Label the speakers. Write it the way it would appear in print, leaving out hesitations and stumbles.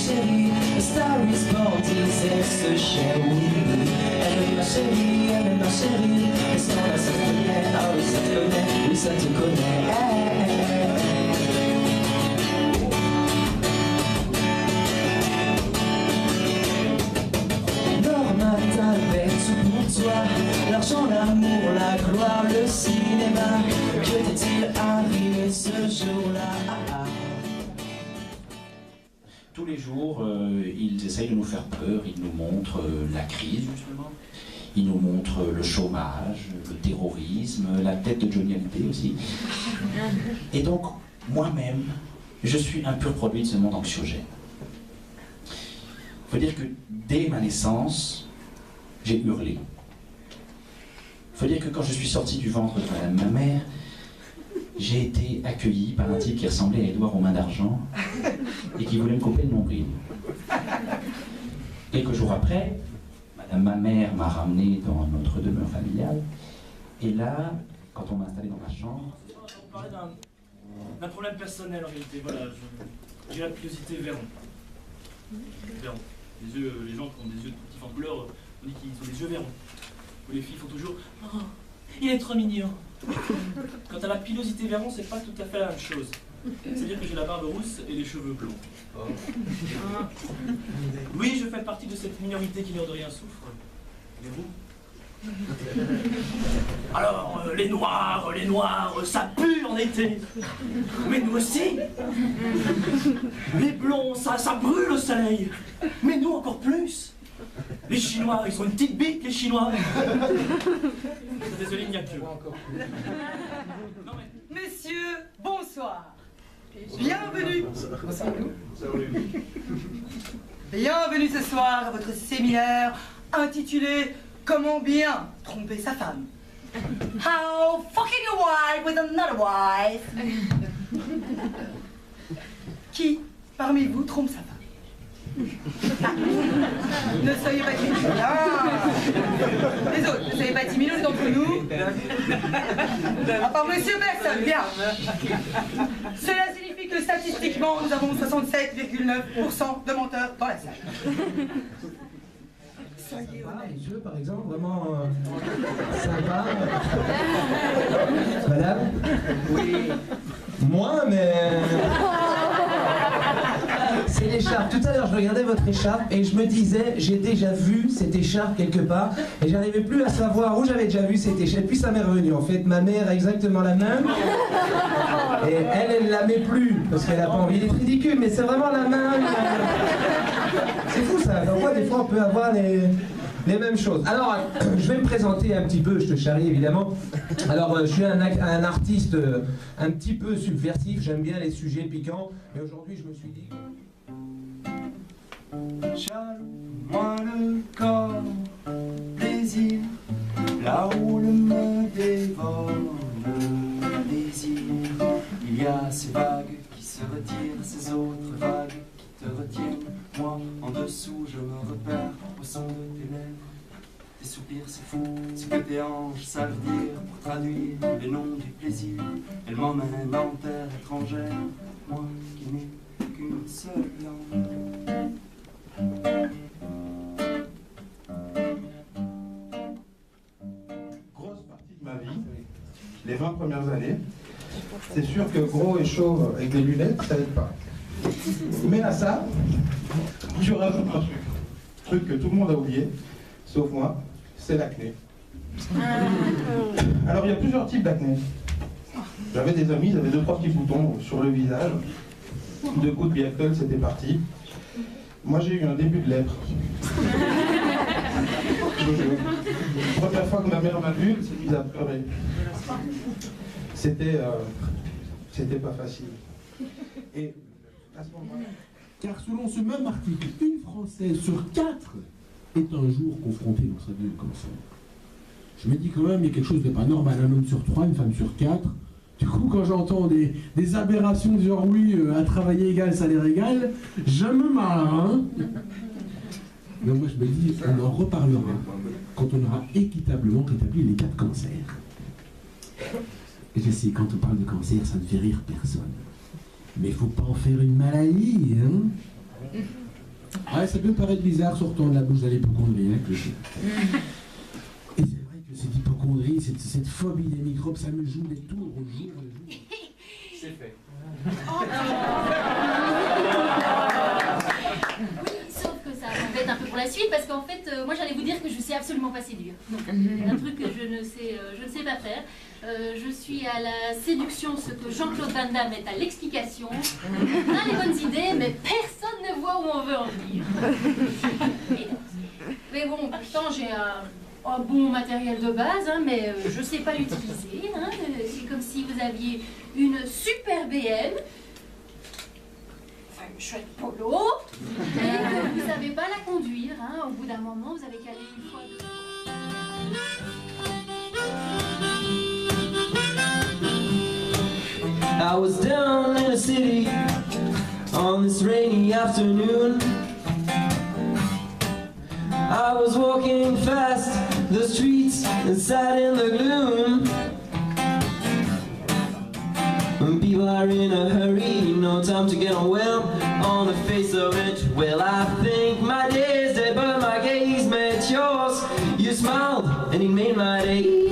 Speaker 1: chérie, A Star is Born disait ce cher oui. Elle est ma chérie, et sans la ça te connaît, ah oui ça te connaît, oui ça te connaît. Pour toi, l'argent, l'amour, la gloire, le cinéma. Que t'est-il arrivé ce jour-là?
Speaker 2: Tous les jours, ils essayent de nous faire peur, ils nous montrent la crise justement, ils nous montrent le chômage, le terrorisme, la tête de Johnny Hallyday aussi. Et donc, moi-même, je suis un pur produit de ce monde anxiogène. Il faut dire que dès ma naissance, j'ai hurlé. Il faut dire que quand je suis sorti du ventre de madame ma mère, j'ai été accueilli par un type qui ressemblait à Édouard aux mains d'argent et qui voulait me couper le nombril. Quelques jours après, madame ma mère m'a ramené dans notre demeure familiale. Et là, quand on m'a installé dans ma chambre...
Speaker 3: On parlait d'un problème personnel en réalité. Voilà, j'ai la pilosité Véron. Véron. Les gens qui ont des yeux de petits en couleur, on dit qu'ils ont des yeux Véron. Où les filles font toujours « Oh, il est trop mignon !» Quant à la pilosité Véron, c'est pas tout à fait la même chose. C'est-à-dire que j'ai la barbe rousse et les cheveux blonds. Oui, je fais partie de cette minorité qui l'air de rien souffre. Et vous? Alors, les noirs, ça pue en été. Mais nous aussi. Les blonds, ça brûle au soleil. Mais nous encore plus. Les Chinois, ils sont une petite bite, les Chinois. Désolé, il n'y a que.
Speaker 4: Messieurs, bonsoir. Bienvenue. Bienvenue ce soir à votre séminaire intitulé Comment bien tromper sa femme. How fucking your wife with another wife. Qui parmi vous trompe sa femme? Ne soyez pas timides. Les autres, ne soyez pas timides d'entre nous. À part monsieur personne, bien. Cela signifie que statistiquement, nous avons 67,9% de menteurs dans la salle. Soyez honnête.
Speaker 5: Les yeux, par exemple, vraiment sympa. Madame? Oui. Moi, mais... C'est l'écharpe. Tout à l'heure, je regardais votre écharpe et je me disais, j'ai déjà vu cette écharpe quelque part et j'arrivais plus à savoir où j'avais déjà vu cette écharpe. Puis ça m'est revenu. En fait, ma mère a exactement la même et elle la met plus parce qu'elle a pas envie d'être ridicule, mais c'est vraiment la même. C'est fou ça. Parfois, des fois, on peut avoir les mêmes choses. Alors, je vais me présenter un petit peu, je te charrie évidemment. Alors, je suis un artiste un petit peu subversif, j'aime bien les sujets piquants. Et aujourd'hui, je me suis dit...
Speaker 1: Chale-moi le corps, désir, là où le me dévore le désir. Il y a ces vagues qui se retirent, ces autres vagues qui te retiennent. Moi, en dessous, je me repère au son de tes lèvres. Tes soupirs, c'est fou, ce que tes hanches savent dire pour traduire les noms du plaisir. Elle m'emmène en terre étrangère, moi qui n'ai qu'une seule langue.
Speaker 6: Grosse partie de ma vie, les 20 premières années, c'est sûr que gros et chauve avec des lunettes, ça aide pas. Mais à ça, je rajoute un truc que tout le monde a oublié, sauf moi, c'est l'acné. Alors il y a plusieurs types d'acné. J'avais des amis, ils avaient 2-3 petits boutons sur le visage, 2 coups de Biacol, c'était parti. Moi j'ai eu un début de lèpre. La première fois que ma mère m'a vu, elle s'est mise à pleurer. C'était pas facile. Et à ce moment-là...
Speaker 7: Car selon ce même article, une Française sur 4 est un jour confrontée dans sa vie au cancer. Je me dis quand même, il y a quelque chose de pas normal, un homme sur 3, une femme sur 4. Du coup, quand j'entends des aberrations du genre oui, à travailler égal, salaire égal, je me marre, hein. Donc moi je me dis, on en reparlera quand on aura équitablement rétabli les cas de cancer. Et je sais, quand on parle de cancer, ça ne fait rire personne. Mais il faut pas en faire une maladie, hein. Ouais, ça peut paraître bizarre sortant de la bouche d'un hypochondrie, hein, Clocher. Et c'est vrai que cette hypochondrie, cette phobie des microbes, ça me joue des tours au jour le jour.
Speaker 3: C'est fait.
Speaker 8: Oui, sauf que ça m'embête un peu pour la suite, parce qu'en fait, moi j'allais vous dire que je sais absolument pas séduire. Donc, un truc que je ne sais pas faire. Je suis à la séduction ce que Jean-Claude Van Damme est à l'explication. On a les bonnes idées, mais personne ne voit où on veut en venir. Mais bon, pourtant j'ai un bon matériel de base, hein, mais je sais pas l'utiliser. Hein. C'est comme si vous aviez une super BM, enfin une chouette polo, et que vous savez pas la conduire. Hein. Au bout d'un moment, vous avez qu'à aller une fois.
Speaker 9: I was down in the city on this rainy afternoon. I was walking fast the streets and sat in the gloom. When people are in a hurry, no time to get on well on the face of it. Well, I think my day's dead, but my gaze met yours. You smiled and it made my day.